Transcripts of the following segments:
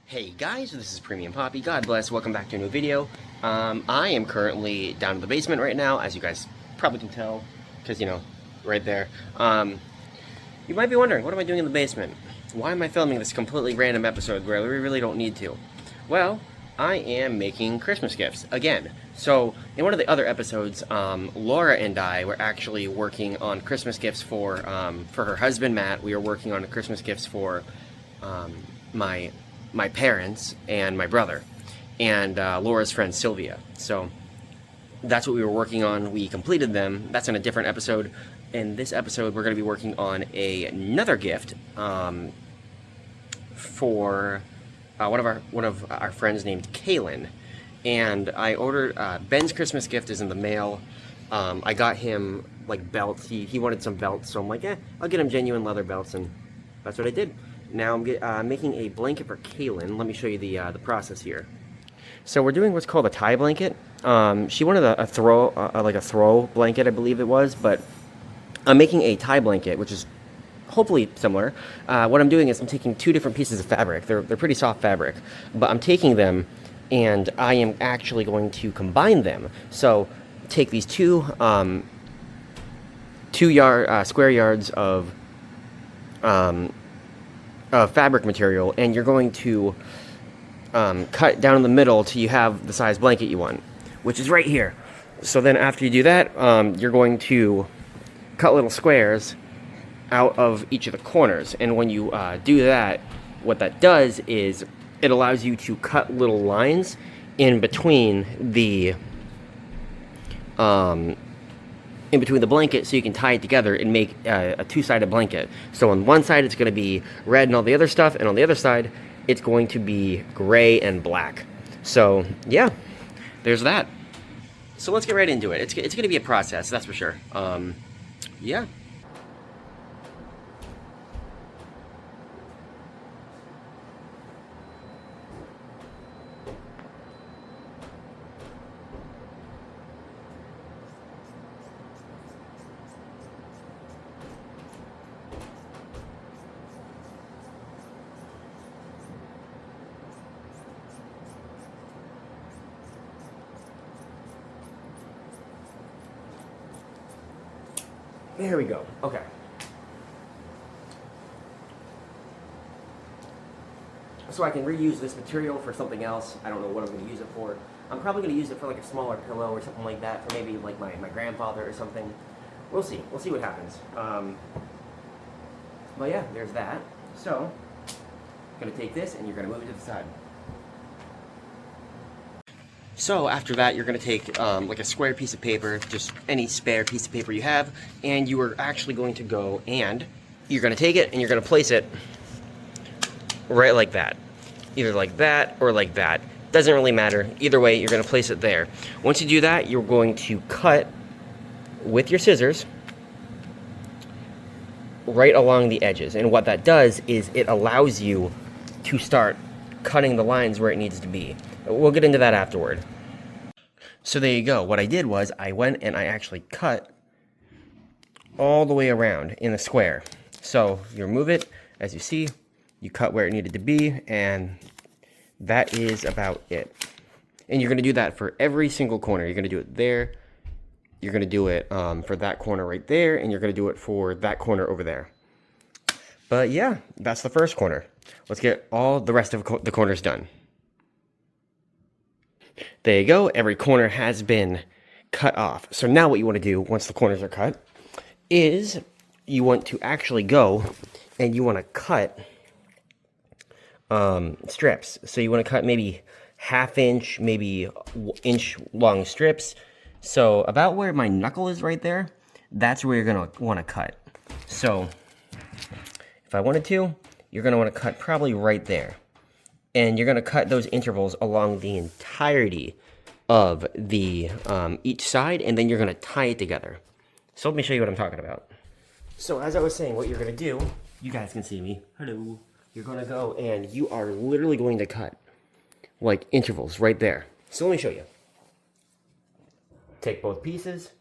Hey guys, this is Premium Poppy. God bless. Welcome back to a new video. I am currently down in the basement right now, as you guys probably can tell, because, right there. You might be wondering, what am I doing in the basement? Why am I filming this completely random episode where we really don't need to? Well, I am making Christmas gifts, again. So, in one of the other episodes, Laura and I were actually working on Christmas gifts for her husband, Matt. We were working on Christmas gifts for my parents and my brother, and Laura's friend Sylvia. So that's what we were working on. We completed them. That's in a different episode. In this episode, we're going to be working on another gift for one of our friends named Kailen. And I ordered Ben's Christmas gift is in the mail. I got him like belts. He wanted some belts, so I'm like, I'll get him genuine leather belts, and that's what I did. Now I'm making a blanket for Kailen. Let me show you the process here. So we're doing what's called a tie blanket. She wanted a throw blanket, I believe it was, but I'm making a tie blanket, which is hopefully similar. What I'm doing is I'm taking two different pieces of fabric. They're pretty soft fabric, but I'm taking them and I am actually going to combine them. So take these square yards of fabric material, and you're going to cut down in the middle till you have the size blanket you want, which is right here. So then after you do that, you're going to cut little squares out of each of the corners, and when you do that, what that does is it allows you to cut little lines in between the blanket, so you can tie it together and make a two-sided blanket. So on one side it's going to be red and all the other stuff, and on the other side it's going to be gray and black. So yeah, there's that. So let's get right into it. It's going to be a process, that's for sure. Yeah. There we go. Okay. So I can reuse this material for something else. I don't know what I'm going to use it for. I'm probably going to use it for like a smaller pillow or something like that, for maybe like my grandfather or something. We'll see. We'll see what happens. But yeah, there's that. So, I'm going to take this and you're going to move it to the side. So after that, you're going to take like a square piece of paper, just any spare piece of paper you have, and you are actually going to go and you're going to take it and you're going to place it right like that. Either like that or like that. Doesn't really matter. Either way, you're going to place it there. Once you do that, you're going to cut with your scissors right along the edges. And what that does is it allows you to start cutting the lines where it needs to be. We'll get into that afterward. So there you go. What I did was I went and I actually cut all the way around in a square. So you remove it, as you see, you cut where it needed to be, and that is about it. And you're going to do that for every single corner. You're going to do it there, you're going to do it for that corner right there, and you're going to do it for that corner over there. But yeah, that's the first corner. Let's get all the rest of the corners done. There you go, every corner has been cut off. So now what you want to do once the corners are cut is you want to actually go and you want to cut strips. So you want to cut maybe half-inch, maybe inch long strips. So about where my knuckle is right there, that's where you're going to want to cut. So if I wanted to, you're going to want to cut probably right there. And you're going to cut those intervals along the entirety of the each side, and then you're going to tie it together. So let me show you what I'm talking about. So as I was saying, what you're going to do, you guys can see me. Hello. You're going to go and you are literally going to cut like intervals right there. So let me show you. Take both pieces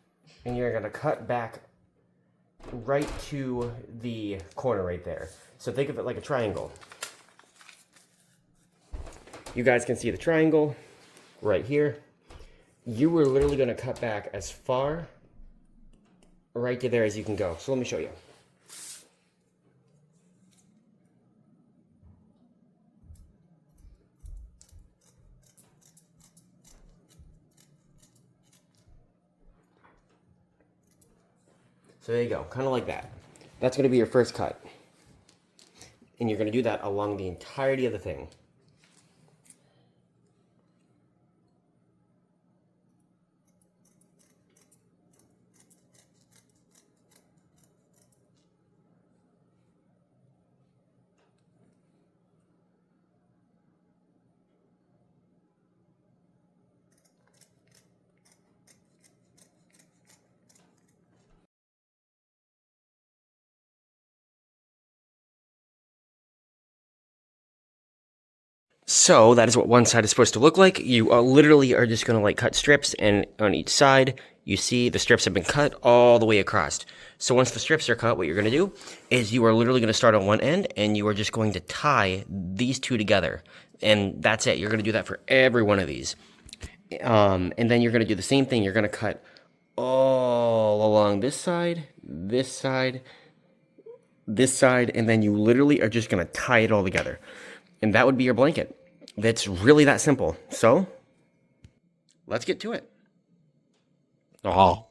and you're going to cut back right to the corner right there. So think of it like a triangle. You guys can see the triangle right here. You were literally going to cut back as far right to there as you can go. So let me show you. So there you go, kind of like that. That's going to be your first cut. And you're going to do that along the entirety of the thing. So that is what one side is supposed to look like. You literally are just going to like cut strips, and on each side, you see the strips have been cut all the way across. So once the strips are cut, what you're going to do is you are literally going to start on one end, and you are just going to tie these two together. And that's it. You're going to do that for every one of these. And then you're going to do the same thing. You're going to cut all along this side, this side, this side, and then you literally are just going to tie it all together. And that would be your blanket. That's really that simple. So, let's get to it. Oh.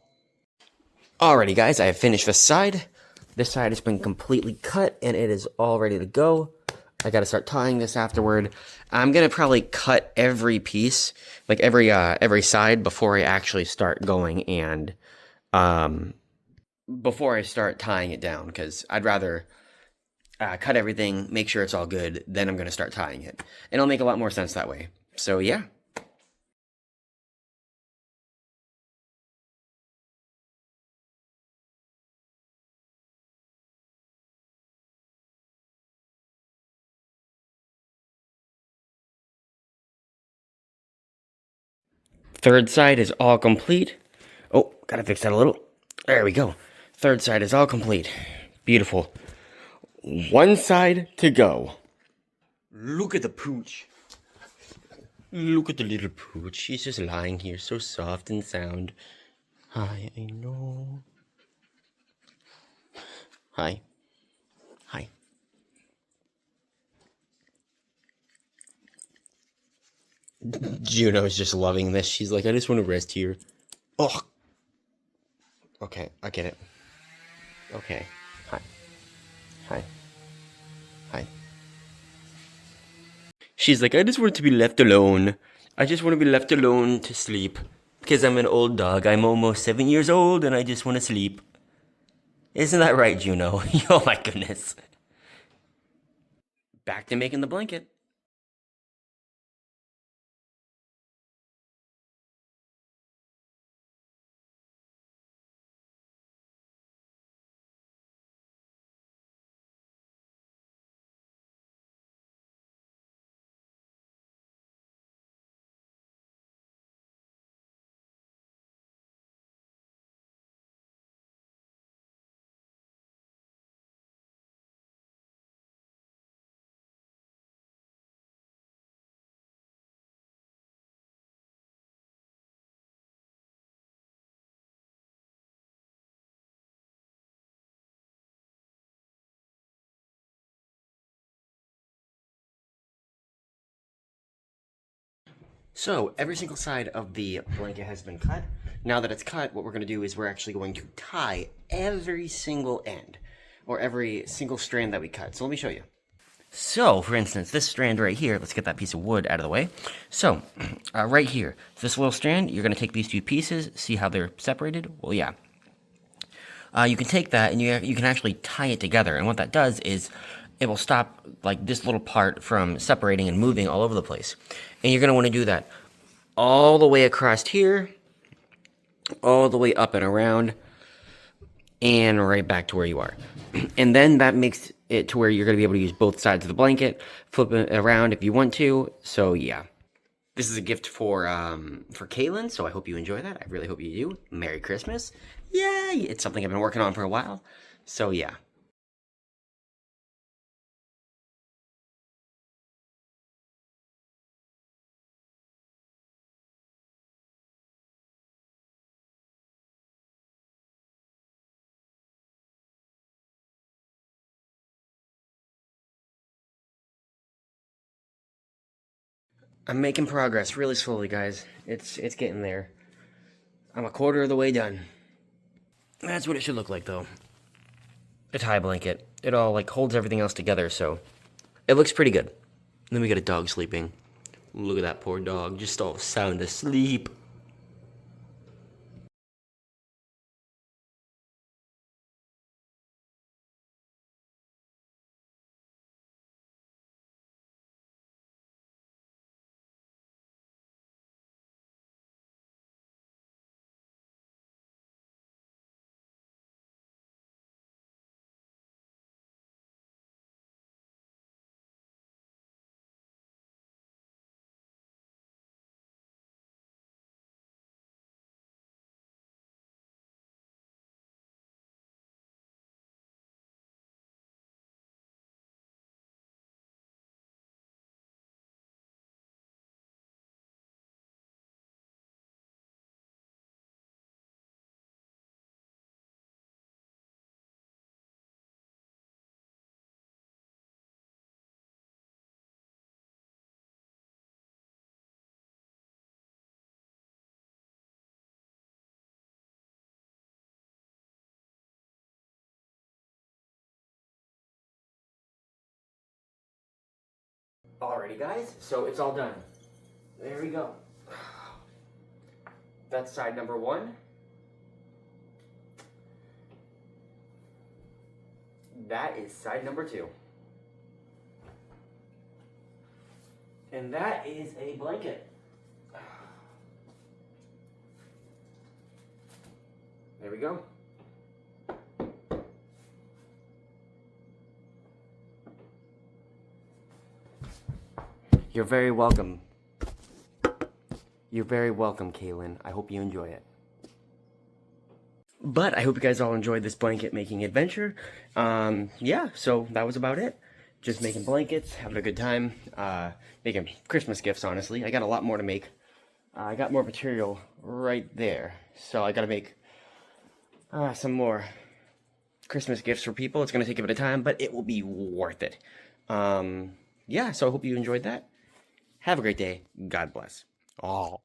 Alrighty, guys, I have finished this side. This side has been completely cut, and it is all ready to go. I gotta start tying this afterward. I'm gonna probably cut every piece, like every side, before I actually start going and, before I start tying it down, because I'd rather cut everything, make sure it's all good, then I'm going to start tying it. And it'll make a lot more sense that way. So, yeah. Third side is all complete. Oh, gotta fix that a little. There we go. Third side is all complete. Beautiful. One side to go. Look at the pooch. Look at the little pooch. She's just lying here, so soft and sound. Hi, I know. Hi. Hi. Juno's just loving this. She's like, I just want to rest here. Oh. Okay, I get it. Okay. Hi. Hi. Hi. She's like, I just want to be left alone. I just want to be left alone to sleep. Because I'm an old dog. I'm almost 7 years old and I just want to sleep. Isn't that right, Juno? Oh my goodness. Back to making the blanket. So, every single side of the blanket has been cut. Now that it's cut, what we're going to do is we're actually going to tie every single end, or every single strand that we cut. So let me show you. So, for instance, this strand right here, let's get that piece of wood out of the way. So, right here, this little strand, you're going to take these two pieces, see how they're separated? Well, yeah. You can take that and you can actually tie it together. And what that does is it will stop like this little part from separating and moving all over the place. And you're going to want to do that all the way across here, all the way up and around, and right back to where you are. And then that makes it to where you're going to be able to use both sides of the blanket, flip it around if you want to. So yeah. This is a gift for Kailen, so I hope you enjoy that. I really hope you do. Merry Christmas. Yay! It's something I've been working on for a while. So yeah. I'm making progress really slowly, guys. It's getting there. I'm a quarter of the way done. That's what it should look like, though. A tie blanket. It all like holds everything else together, so it looks pretty good. Then we got a dog sleeping. Look at that poor dog, just all sound asleep. Alrighty, guys, so it's all done. There we go. That's side number one. That is side number two. And that is a blanket. There we go. You're very welcome. You're very welcome, Kailen. I hope you enjoy it. But I hope you guys all enjoyed this blanket making adventure. Yeah, so that was about it. Just making blankets, having a good time, making Christmas gifts, honestly. I got a lot more to make. I got more material right there. So I gotta make some more Christmas gifts for people. It's gonna take a bit of time, but it will be worth it. Yeah, so I hope you enjoyed that. Have a great day. God bless. All.